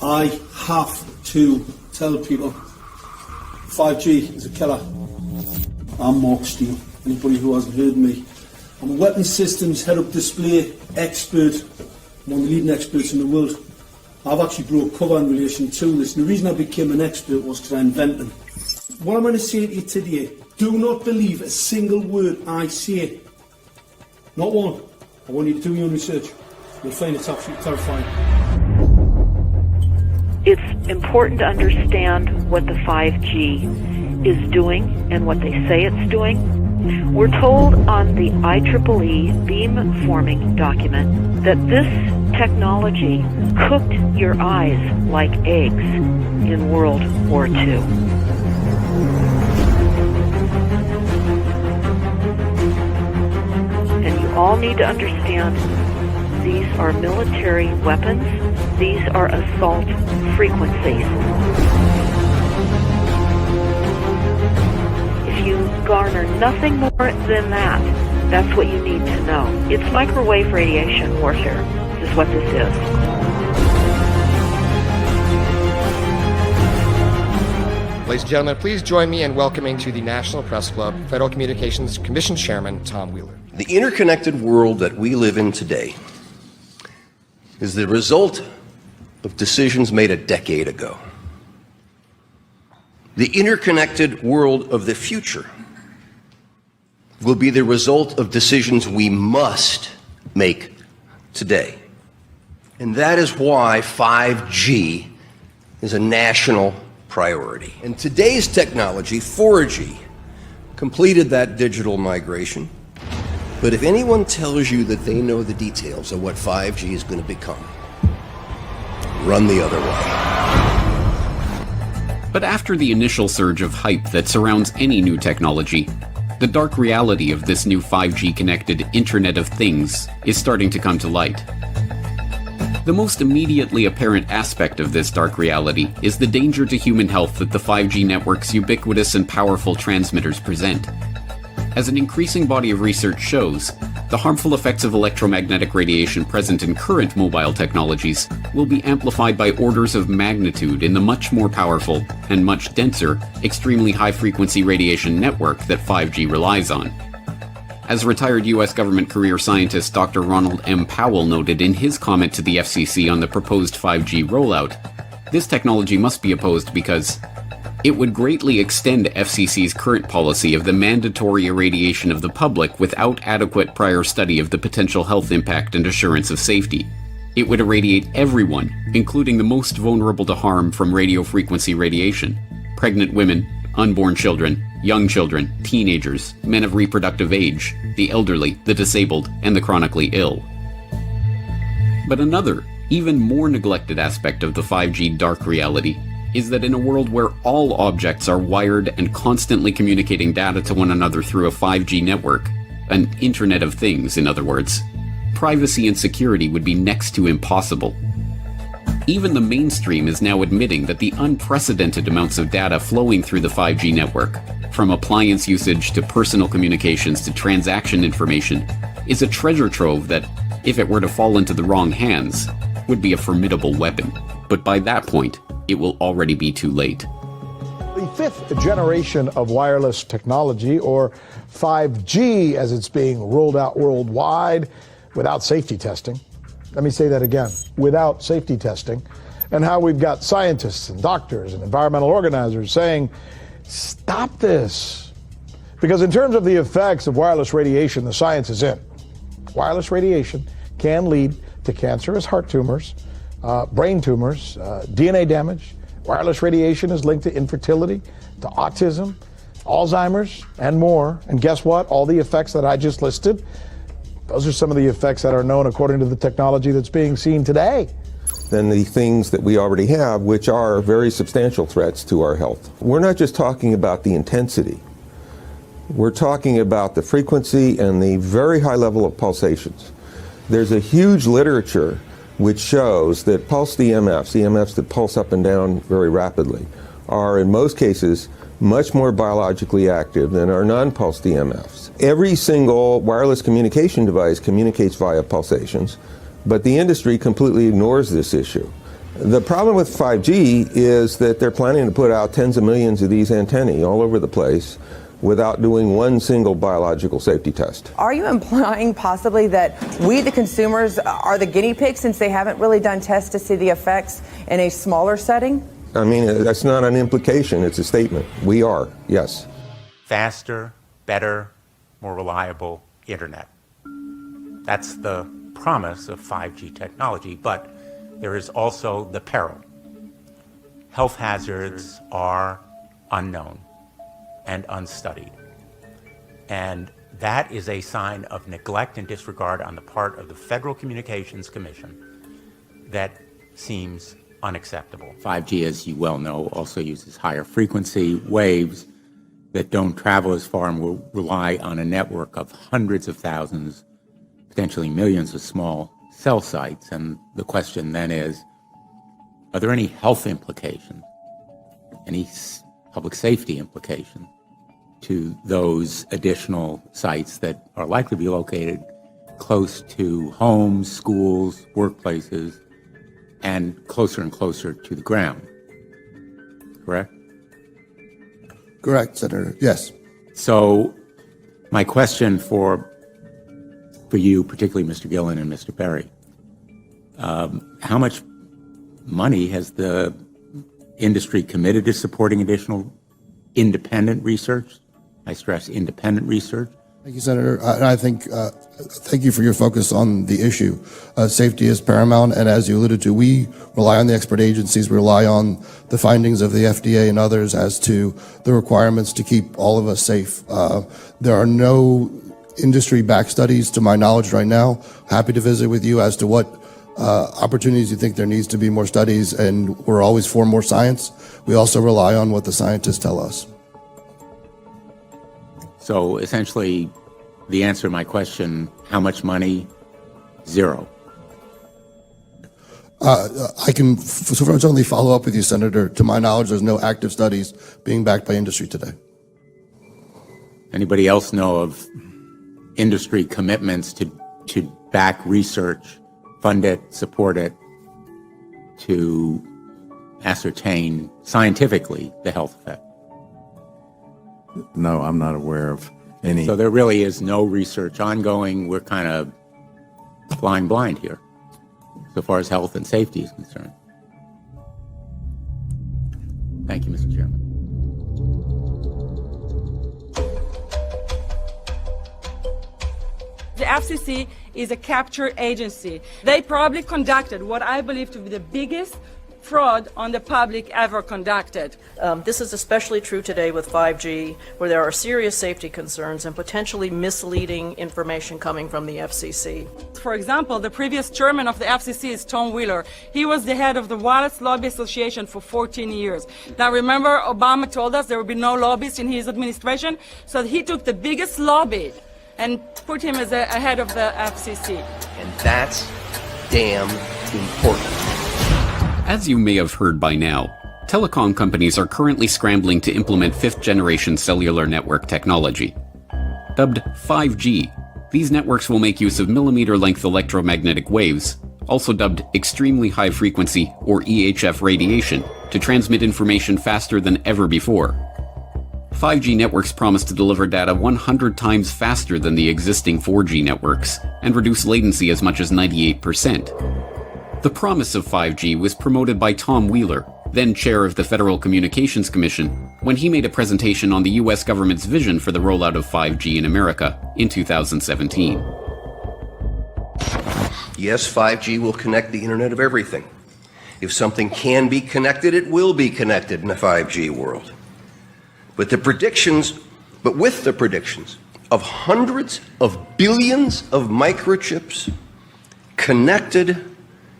I have to tell people 5G is a killer. I'm Mark Steele. Anybody who hasn't heard me, I'm a weapons systems head-up display expert, one of the leading experts in the world. I've actually brought cover in relation to this, and the reason I became an expert was because I invented them. What I'm going to say to you today, do not believe a single word I say. Not one. I want you to do your own research. You'll find it's absolutely terrifying. It's important to understand what the 5G is doing and what they say it's doing. We're told on the IEEE beamforming document that this technology cooked your eyes like eggs in World War II. And you all need to understand these are military weapons. These are assault frequencies. If you garner nothing more than that, that's what you need to know. It's microwave radiation warfare, is what this is. Ladies and gentlemen, please join me in welcoming to the National Press Club Federal Communications Commission Chairman Tom Wheeler. The interconnected world that we live in today is the result of decisions made a decade ago. The interconnected world of the future will be the result of decisions we must make today. And that is why 5G is a national priority. And today's technology, 4G, completed that digital migration. But if anyone tells you that they know the details of what 5G is going to become, run the other way. But after the initial surge of hype that surrounds any new technology, the dark reality of this new 5G-connected Internet of Things is starting to come to light. The most immediately apparent aspect of this dark reality is the danger to human health that the 5G network's ubiquitous and powerful transmitters present. As an increasing body of research shows, the harmful effects of electromagnetic radiation present in current mobile technologies will be amplified by orders of magnitude in the much more powerful and much denser, extremely high-frequency radiation network that 5G relies on. As retired U.S. government career scientist Dr. Ronald M. Powell noted in his comment to the FCC on the proposed 5G rollout, this technology must be opposed because it would greatly extend FCC's current policy of the mandatory irradiation of the public without adequate prior study of the potential health impact and assurance of safety. It would irradiate everyone, including the most vulnerable to harm from radio frequency radiation: pregnant women, unborn children, young children, teenagers, men of reproductive age, the elderly, the disabled, and the chronically ill. But another, even more neglected aspect of the 5G dark reality is that in a world where all objects are wired and constantly communicating data to one another through a 5G network, an Internet of Things, in other words, privacy and security would be next to impossible. Even the mainstream is now admitting that the unprecedented amounts of data flowing through the 5G network, from appliance usage to personal communications to transaction information, is a treasure trove that, if it were to fall into the wrong hands, would be a formidable weapon. But by that point, it will already be too late. The fifth generation of wireless technology, or 5G as it's being rolled out worldwide without safety testing. Let me say that again, without safety testing. And how we've got scientists and doctors and environmental organizers saying, stop this. Because in terms of the effects of wireless radiation, the science is in. Wireless radiation can lead to cancerous heart tumors, brain tumors, DNA damage. Wireless radiation is linked to infertility, to autism, Alzheimer's, and more. And guess what? All the effects that I just listed, those are some of the effects that are known according to the technology that's being seen today. Than the things that we already have, which are very substantial threats to our health. We're not just talking about the intensity. We're talking about the frequency and the very high level of pulsations. There's a huge literature which shows that pulsed EMFs that pulse up and down very rapidly, are in most cases much more biologically active than our non-pulsed EMFs. Every single wireless communication device communicates via pulsations, but the industry completely ignores this issue. The problem with 5G is that they're planning to put out tens of millions of these antennae all over the place without doing one single biological safety test. Are you implying possibly that we, the consumers, are the guinea pigs since they haven't really done tests to see the effects in a smaller setting? I mean, that's not an implication, it's a statement. We are, yes. Faster, better, more reliable internet. That's the promise of 5G technology, but there is also the peril. Health hazards are unknown and unstudied. And that is a sign of neglect and disregard on the part of the Federal Communications Commission that seems unacceptable. 5G, as you well know, also uses higher frequency waves that don't travel as far and will rely on a network of hundreds of thousands, potentially millions of small cell sites. And the question then is, are there any health implications, any public safety implications to those additional sites that are likely to be located close to homes, schools, workplaces, and closer to the ground? Correct? Correct, Senator. Yes. So my question for you, particularly Mr. Gillen and Mr. Berry, how much money has the industry committed to supporting additional independent research? I stress independent research. Thank you, Senator. I think, thank you for your focus on the issue. Safety is paramount, and as you alluded to, we rely on the expert agencies, we rely on the findings of the FDA and others as to the requirements to keep all of us safe. There are no industry-backed studies, to my knowledge right now. Happy to visit with you as to what opportunities you think there needs to be more studies, and we're always for more science. We also rely on what the scientists tell us. So essentially, the answer to my question, how much money? Zero. I can certainly follow up with you, Senator. To my knowledge, there's no active studies being backed by industry today. Anybody else know of industry commitments to back research, fund it, support it, to ascertain scientifically the health effect? No, I'm not aware of any. So there really is no research ongoing. We're kind of flying blind here, so far as health and safety is concerned. Thank you, Mr. Chairman. The FCC is a capture agency. They probably conducted what I believe to be the biggest fraud on the public ever conducted. This is especially true today with 5G, where there are serious safety concerns and potentially misleading information coming from the FCC. For example, the previous chairman of the FCC is Tom Wheeler. He was the head of the Wireless Lobby Association for 14 years. Now remember, Obama told us there would be no lobbyists in his administration, so he took the biggest lobby and put him as a head of the FCC. And that's damn important. As you may have heard by now, telecom companies are currently scrambling to implement fifth-generation cellular network technology. Dubbed 5G, these networks will make use of millimeter-length electromagnetic waves, also dubbed extremely high-frequency or EHF radiation, to transmit information faster than ever before. 5G networks promise to deliver data 100 times faster than the existing 4G networks, and reduce latency as much as 98%. The promise of 5G was promoted by Tom Wheeler, then chair of the Federal Communications Commission, when he made a presentation on the US government's vision for the rollout of 5G in America in 2017. Yes, 5G will connect the Internet of everything. If something can be connected, it will be connected in a 5G world. But with the predictions of hundreds of billions of microchips connected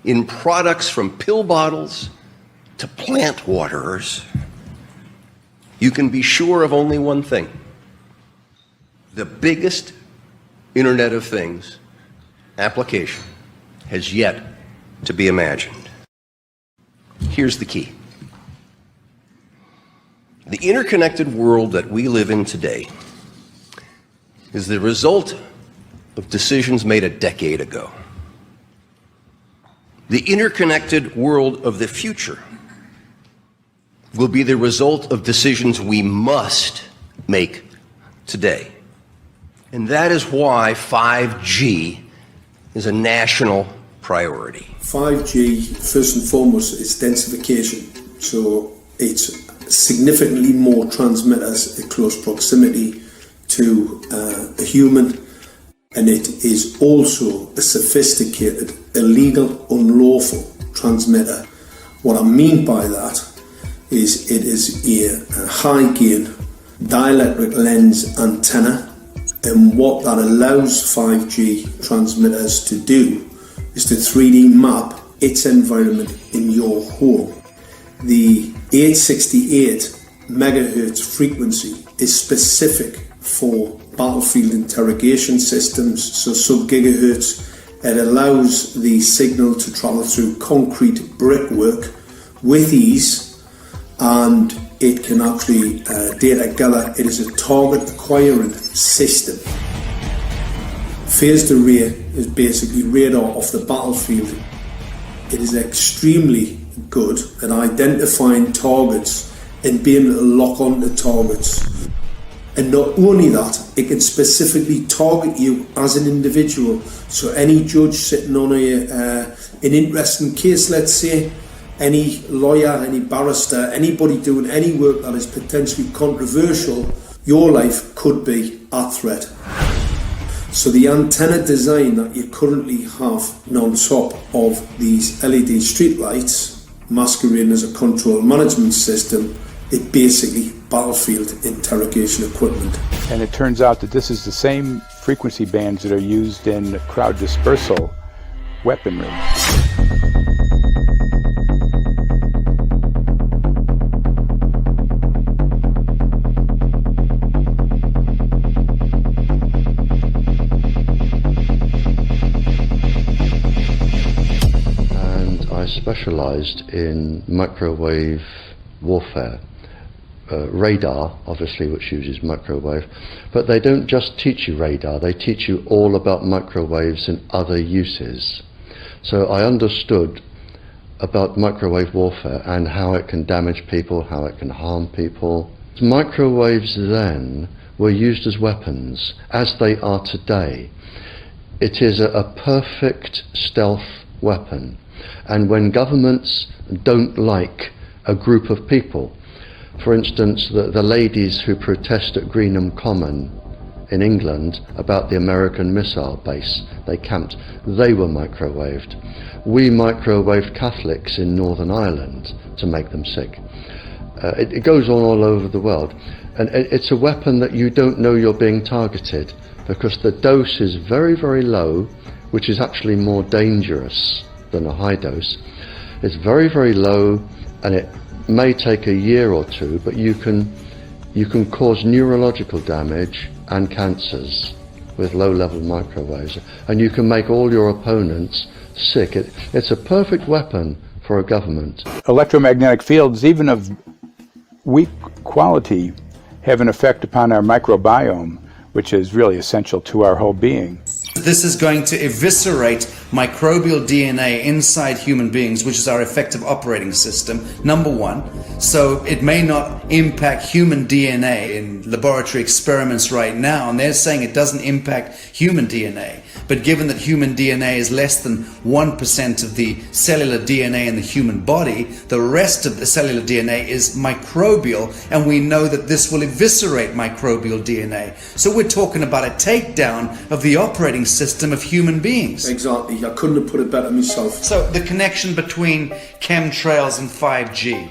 in products from pill bottles to plant waterers, you can be sure of only one thing. The biggest Internet of Things application has yet to be imagined. Here's the key. The interconnected world that we live in today is the result of decisions made a decade ago. The interconnected world of the future will be the result of decisions we must make today. And that is why 5G is a national priority. 5G, first and foremost, is densification. So it's significantly more transmitters in close proximity to a human, and it is also a sophisticated, illegal, unlawful transmitter. What I mean by that is it is a high gain dielectric lens antenna, and what that allows 5G transmitters to do is to 3D map its environment in your home. The 868 megahertz frequency is specific for battlefield interrogation systems, so sub-gigahertz. It allows the signal to travel through concrete brickwork with ease, and it can actually data gather. It is a target acquiring system. Phased array is basically radar off the battlefield. It is extremely good at identifying targets and being able to lock onto targets. And not only that, it can specifically target you as an individual. So any judge sitting on an interesting case, let's say, any lawyer, any barrister, anybody doing any work that is potentially controversial, your life could be at threat. So the antenna design that you currently have on top of these LED streetlights, masquerading as a control management system, is basically battlefield interrogation equipment. And it turns out that this is the same frequency bands that are used in crowd dispersal weaponry. I specialised in microwave warfare. Radar, obviously, which uses microwave, but they don't just teach you radar, they teach you all about microwaves and other uses. So I understood about microwave warfare and how it can damage people, how it can harm people. Microwaves then were used as weapons, as they are today. It is a perfect stealth weapon. And when governments don't like a group of people, for instance, the ladies who protest at Greenham Common in England about the American missile base they camped, they were microwaved. We microwaved Catholics in Northern Ireland to make them sick. It goes on all over the world. And it's a weapon that you don't know you're being targeted because the dose is very, very low, which is actually more dangerous than a high dose. It's very, very low, and it may take a year or two, but you can cause neurological damage and cancers with low-level microwaves, and you can make all your opponents sick. It's a perfect weapon for a government. Electromagnetic fields, even of weak quality, have an effect upon our microbiome, which is really essential to our whole being. This is going to eviscerate microbial DNA inside human beings, which is our effective operating system, number one. So it may not impact human DNA in laboratory experiments right now, and they're saying it doesn't impact human DNA. But given that human DNA is less than 1% of the cellular DNA in the human body, the rest of the cellular DNA is microbial, and we know that this will eviscerate microbial DNA. So we're talking about a takedown of the operating system of human beings. Exactly, I couldn't have put it better myself. So the connection between chemtrails and 5G.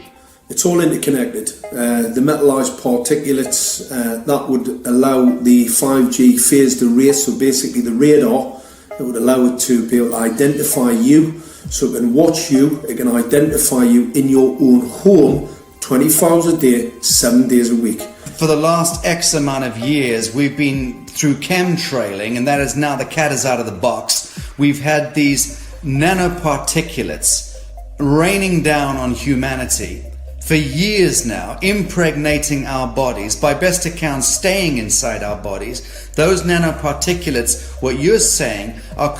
It's all interconnected. The metallized particulates, that would allow the 5G phased array, so basically the radar, it would allow it to be able to identify you, so it can watch you, it can identify you in your own home 24 hours a day, 7 days a week. For the last X amount of years, we've been through chemtrailing, and that is now the cat is out of the box. We've had these nanoparticulates raining down on humanity for years now, impregnating our bodies, by best accounts staying inside our bodies. Those nanoparticulates, what you're saying, are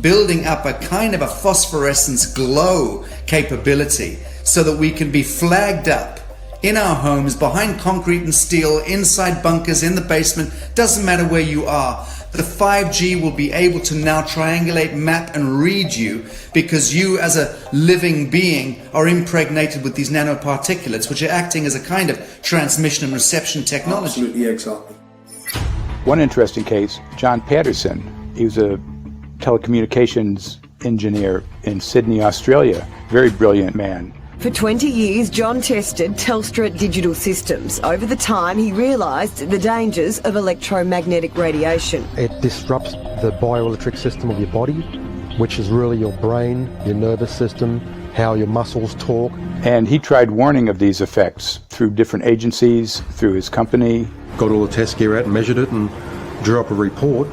building up a kind of a phosphorescence glow capability so that we can be flagged up in our homes, behind concrete and steel, inside bunkers, in the basement, doesn't matter where you are. The 5G will be able to now triangulate, map, and read you because you, as a living being, are impregnated with these nanoparticulates, which are acting as a kind of transmission and reception technology. Absolutely, exactly. One interesting case, John Patterson. He was a telecommunications engineer in Sydney, Australia. Very brilliant man. For 20 years, John tested Telstra digital systems. Over the time, he realised the dangers of electromagnetic radiation. It disrupts the bioelectric system of your body, which is really your brain, your nervous system, how your muscles talk. And he tried warning of these effects through different agencies, through his company. Got all the test gear out and measured it and drew up a report,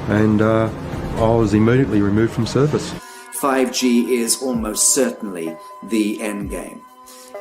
and I was immediately removed from service. 5G is almost certainly the end game.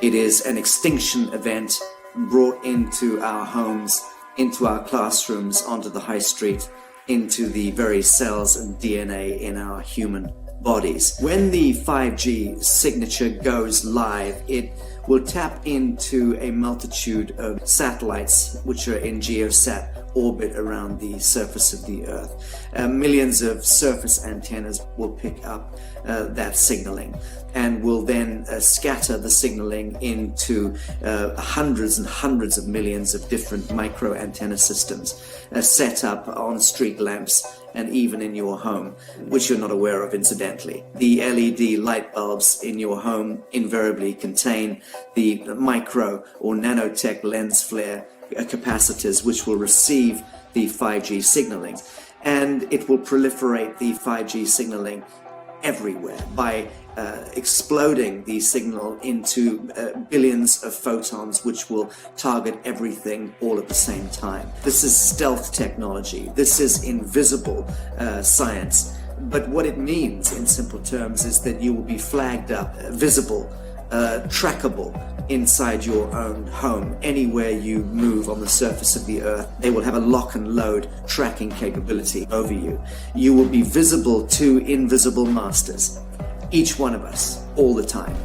It is an extinction event brought into our homes, into our classrooms, onto the high street, into the very cells and DNA in our human bodies. When the 5G signature goes live, it will tap into a multitude of satellites which are in geosat orbit around the surface of the Earth. Millions of surface antennas will pick up that signaling and will then scatter the signaling into hundreds and hundreds of millions of different micro antenna systems set up on street lamps and even in your home, which you're not aware of incidentally. The LED light bulbs in your home invariably contain the micro or nanotech lens flare capacitors which will receive the 5G signaling, and it will proliferate the 5G signaling everywhere by exploding the signal into billions of photons which will target everything all at the same time. This is stealth technology. This is invisible science. But what it means in simple terms is that you will be flagged up, visible, trackable inside your own home. Anywhere you move on the surface of the Earth, they will have a lock and load tracking capability over you. You will be visible to invisible masters, each one of us, all the time.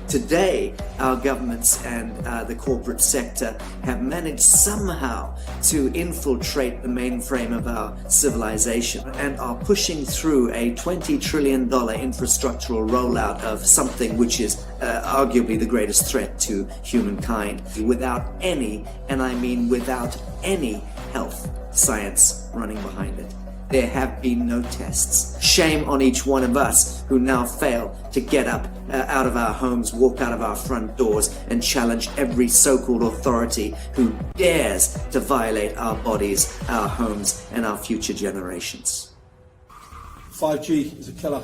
Today, our governments and the corporate sector have managed somehow to infiltrate the mainframe of our civilization and are pushing through a $20 trillion infrastructural rollout of something which is arguably the greatest threat to humankind without any, and I mean without any, health science running behind it. There have been no tests. Shame on each one of us who now fail to get up out of our homes, walk out of our front doors, and challenge every so-called authority who dares to violate our bodies, our homes, and our future generations. 5G is a killer.